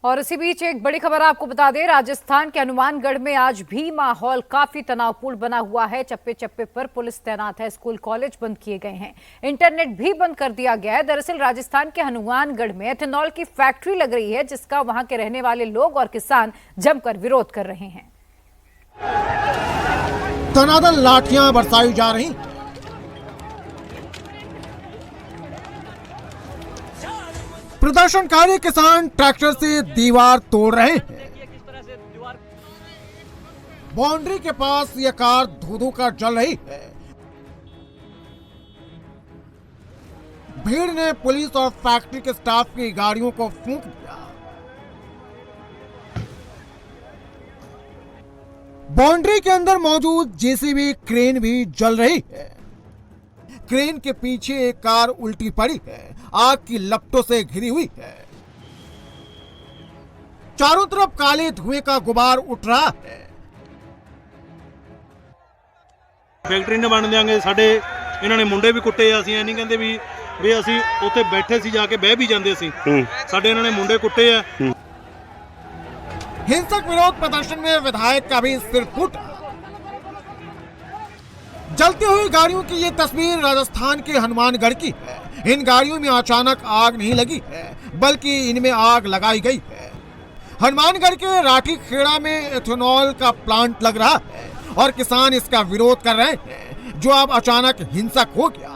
और इसी बीच एक बड़ी खबर आपको बता दें, राजस्थान के हनुमानगढ़ में आज भी माहौल काफी तनावपूर्ण बना हुआ है। चप्पे चप्पे पर पुलिस तैनात है, स्कूल कॉलेज बंद किए गए हैं, इंटरनेट भी बंद कर दिया गया है। दरअसल राजस्थान के हनुमानगढ़ में एथेनॉल की फैक्ट्री लग रही है, जिसका वहां के रहने वाले लोग और किसान जमकर विरोध कर रहे हैं। तनादन लाठियां बरसाई जा रही, प्रदर्शनकारी किसान ट्रैक्टर से दीवार तोड़ रहे हैं। बाउंड्री के पास यह कार धू-धू कर जल रही है। भीड़ ने पुलिस और फैक्ट्री के स्टाफ की गाड़ियों को फूंक दिया। बाउंड्री के अंदर मौजूद जेसीबी क्रेन भी जल रही है। क्रेन के पीछे एक कार उल्टी पड़ी है, आग की लपटों से घिरी हुई है। चारों तरफ काले धुएं का गुबार उठ रहा है। फैक्ट्री ने बन देंगे, साडे इन्होंने मुंडे भी कुट्टे, ਅਸੀਂ ਇਹ ਨਹੀਂ ਕਹਿੰਦੇ ਵੀ ਅਸੀਂ ਉੱਥੇ ਬੈਠੇ ਸੀ, ਜਾ ਕੇ ਬਹਿ ਵੀ ਜਾਂਦੇ ਸੀ। ਸਾਡੇ ਇਹਨਾਂ ਨੇ ਮੁੰਡੇ ਕੁੱਟੇ ਆ। हिंसक विरोध प्रदर्शन में विधायक का भी सिर फूटा। जलती हुई गाड़ियों की ये तस्वीर राजस्थान के हनुमानगढ़ की है। इन गाड़ियों में अचानक आग नहीं लगी है, बल्कि इनमें आग लगाई गई है। हनुमानगढ़ के राठी खेड़ा में एथेनॉल का प्लांट लग रहा है और किसान इसका विरोध कर रहे हैं, जो अब अचानक हिंसक हो गया।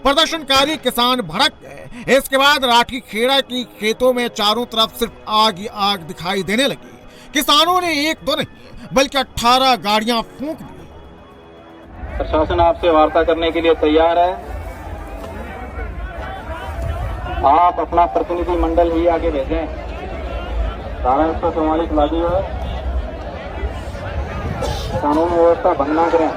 प्रदर्शनकारी किसान भड़क गए। इसके बाद राठी खेड़ा की खेतों में चारों तरफ सिर्फ आग ही आग दिखाई देने लगी। किसानों ने एक दो नहीं बल्कि 18 गाड़ियां फूंक दी। प्रशासन आपसे वार्ता करने के लिए तैयार है। आप अपना प्रतिनिधि मंडल ही आगे भेजें। धारा 144 लागू है, कानून व्यवस्था भंग न करें।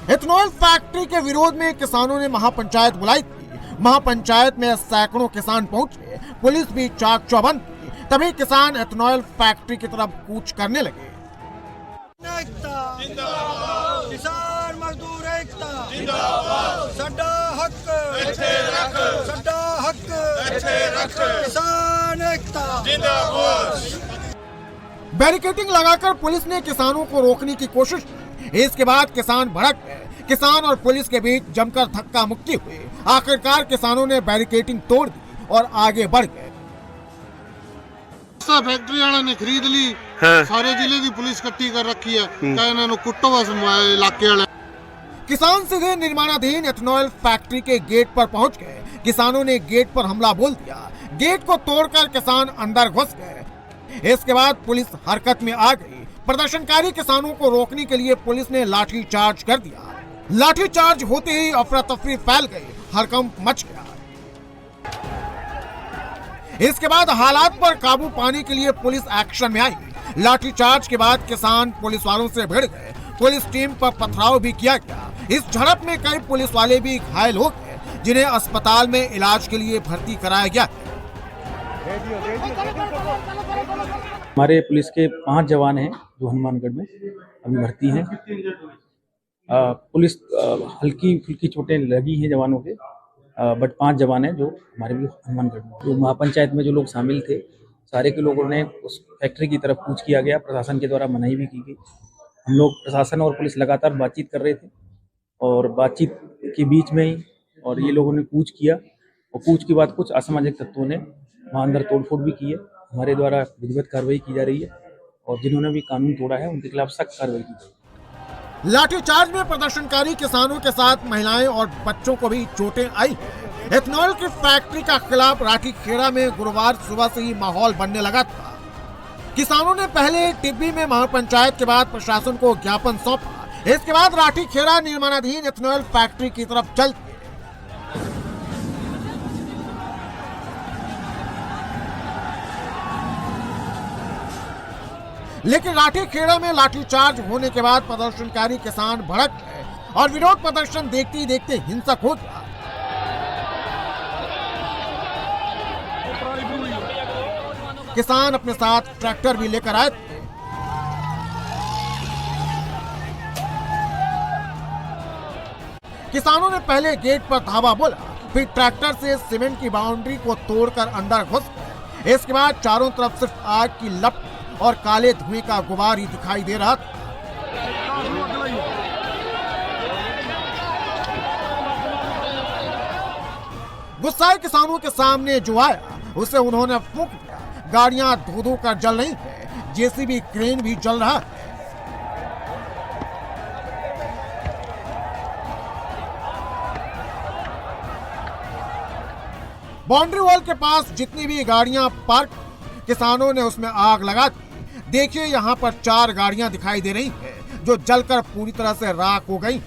एथेनॉल फैक्ट्री के विरोध में किसानों ने महापंचायत बुलाई थी। महापंचायत में सैकड़ों किसान पहुंचे, पुलिस भी चाक चौबंद थी। तभी किसान एथेनॉल फैक्ट्री की तरफ कूच करने लगे। किसान मजदूर एकता जिंदाबाद, साडा हक इत्थे रख, साडा हक इत्थे रख, किसान एकता जिंदाबाद। बैरिकेडिंग लगाकर पुलिस ने किसानों को रोकने की कोशिश की। इसके बाद किसान भड़क गए। किसान और पुलिस के बीच जमकर धक्का मुक्की हुई। आखिरकार किसानों ने बैरिकेडिंग तोड़ दी और आगे बढ़ गए। फैक्ट्री वाले ने खरीद ली, सारे जिले की पुलिस इकट्ठी कर रखी है, इन्होंने कुट्टो बस इलाके वाले। किसान सीधे निर्माणाधीन एथेनॉल फैक्ट्री के गेट पर पहुंच गए। किसानों ने गेट पर हमला बोल दिया। गेट को तोड़कर किसान अंदर घुस गए। इसके बाद पुलिस हरकत में आ गई। प्रदर्शनकारी किसानों को रोकने के लिए पुलिस ने लाठी चार्ज कर दिया। लाठी चार्ज होते ही अफरा तफरी फैल गई, हड़कंप मच गया। इसके बाद हालात पर काबू पाने के लिए पुलिस एक्शन में आई। लाठी चार्ज के बाद किसान पुलिस वालों से भिड़ गए। पुलिस टीम पर पथराव भी किया गया। इस झड़प में कई पुलिस वाले भी घायल हो गए, जिन्हें अस्पताल में इलाज के लिए भर्ती कराया गया। हमारे पुलिस के 5 जवान हैं जो हनुमानगढ़ में अभी भर्ती हैं। पुलिस हल्की फुल्की चोटें लगी हैं जवानों के, बट 5 जवान हैं जो हमारे भी हनुमानगढ़ में। जो महापंचायत में जो लोग शामिल थे, सारे के लोगों ने उस फैक्ट्री की तरफ कूच किया गया। प्रशासन के द्वारा मनाही भी की गई। हम लोग प्रशासन और पुलिस लगातार बातचीत कर रहे थे और बातचीत के बीच में ही और ये लोगों ने कूच किया और कूच के बाद कुछ असामाजिक तत्वों ने वहाँ अंदर तोड़फोड़ भी की है। हमारे द्वारा विधिवत कार्रवाई की जा रही है और जिन्होंने भी कानून तोड़ा है उनके खिलाफ सख्त कार्रवाई की जाएगी। लाठीचार्ज में प्रदर्शनकारी किसानों के साथ महिलाएं और बच्चों को भी चोटें आई। एथेनॉल की फैक्ट्री का खिलाफ राठी खेड़ा में गुरुवार सुबह से ही माहौल बनने लगा था। किसानों ने पहले टिब्बी में महापंचायत के बाद प्रशासन को ज्ञापन सौंपा। इसके बाद राठी खेड़ा निर्माणाधीन एथेनॉल फैक्ट्री की तरफ चल दिए। लेकिन राठी खेड़ा में लाठीचार्ज होने के बाद प्रदर्शनकारी किसान भड़क गए और विरोध प्रदर्शन देखते ही देखते हिंसक हो गया। किसान अपने साथ ट्रैक्टर भी लेकर आए थे। किसानों ने पहले गेट पर धावा बोला, फिर ट्रैक्टर से सीमेंट की बाउंड्री को तोड़कर अंदर घुस गए। इसके बाद चारों तरफ सिर्फ आग की लपट और काले धुएं का गुबार ही दिखाई दे रहा था। गुस्साए किसानों के सामने जो आया उसे उन्होंने फूंक दिया। गाड़ियां धो कर जल रही है, जेसीबी क्रेन भी जल रहा है। बाउंड्री वॉल के पास जितनी भी गाड़ियां पार्क, किसानों ने उसमें आग लगा दी। देखिए यहाँ पर 4 गाड़ियां दिखाई दे रही हैं जो जलकर पूरी तरह से राख हो गई।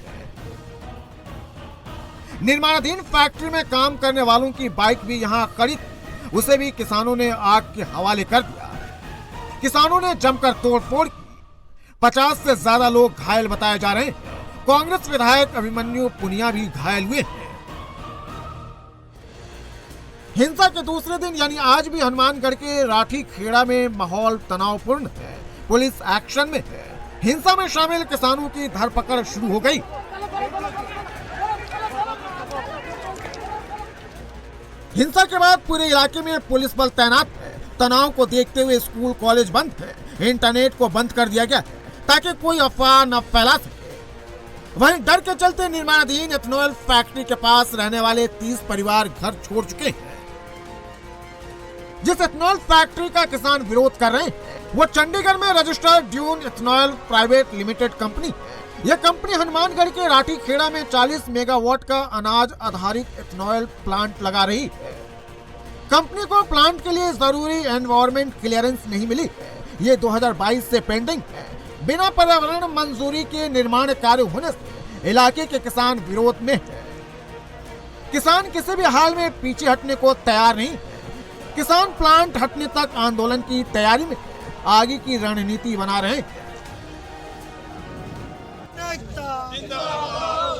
निर्माणाधीन फैक्ट्री में काम करने वालों की बाइक भी यहाँ खड़ी, उसे भी किसानों ने आग के हवाले कर दिया। किसानों ने जमकर तोड़फोड़ की। 50 से ज्यादा लोग घायल बताए जा रहे हैं। कांग्रेस विधायक अभिमन्यु पुनिया भी घायल हुए हैं। हिंसा के दूसरे दिन यानी आज भी हनुमानगढ़ के राठी खेड़ा में माहौल तनावपूर्ण है। पुलिस एक्शन में है। हिंसा में शामिल किसानों की धरपकड़ शुरू हो गई। हिंसा के बाद पूरे इलाके में पुलिस बल तैनात है। तनाव को देखते हुए स्कूल कॉलेज बंद है। इंटरनेट को बंद कर दिया गया ताकि कोई अफवाह न फैला सके। वहीं डर के चलते निर्माणाधीन एथेनॉल फैक्ट्री के पास रहने वाले 30 परिवार घर छोड़ चुके हैं। जिस एथेनॉल फैक्ट्री का किसान विरोध कर रहे हैं वो चंडीगढ़ में registered dune ethanol private limited company है। यह कंपनी हनुमानगढ़ के राठी खेड़ा में 40 मेगावाट का अनाज आधारित एथेनॉल प्लांट लगा रही है। कंपनी को प्लांट के लिए जरूरी एनवायरमेंट क्लियरेंस नहीं मिली है। ये 2022 से पेंडिंग है। बिना पर्यावरण मंजूरी के निर्माण कार्य होने से इलाके के किसान विरोध में है। किसान किसी भी हाल में पीछे हटने को तैयार नहीं है। किसान प्लांट हटने तक आंदोलन की तैयारी में आगे की रणनीति बना रहे हैं।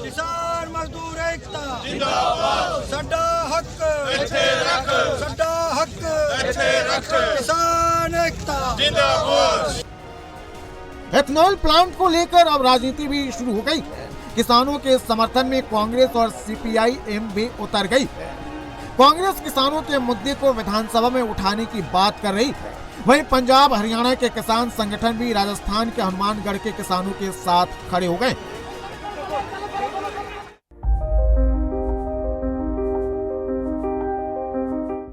किसान मजदूर एकता जिंदाबाद। साडा हक इत्थे रख, साडा हक इत्थे रख, किसान एकता जिंदाबाद। एथेनॉल प्लांट को लेकर अब राजनीति भी शुरू हो गई है। किसानों के समर्थन में कांग्रेस और सीपीआई-एम भी उतर गई है। कांग्रेस किसानों के मुद्दे को विधानसभा में उठाने की बात कर रही है। वहीं पंजाब हरियाणा के किसान संगठन भी राजस्थान के हनुमानगढ़ के किसानों के साथ खड़े हो गए।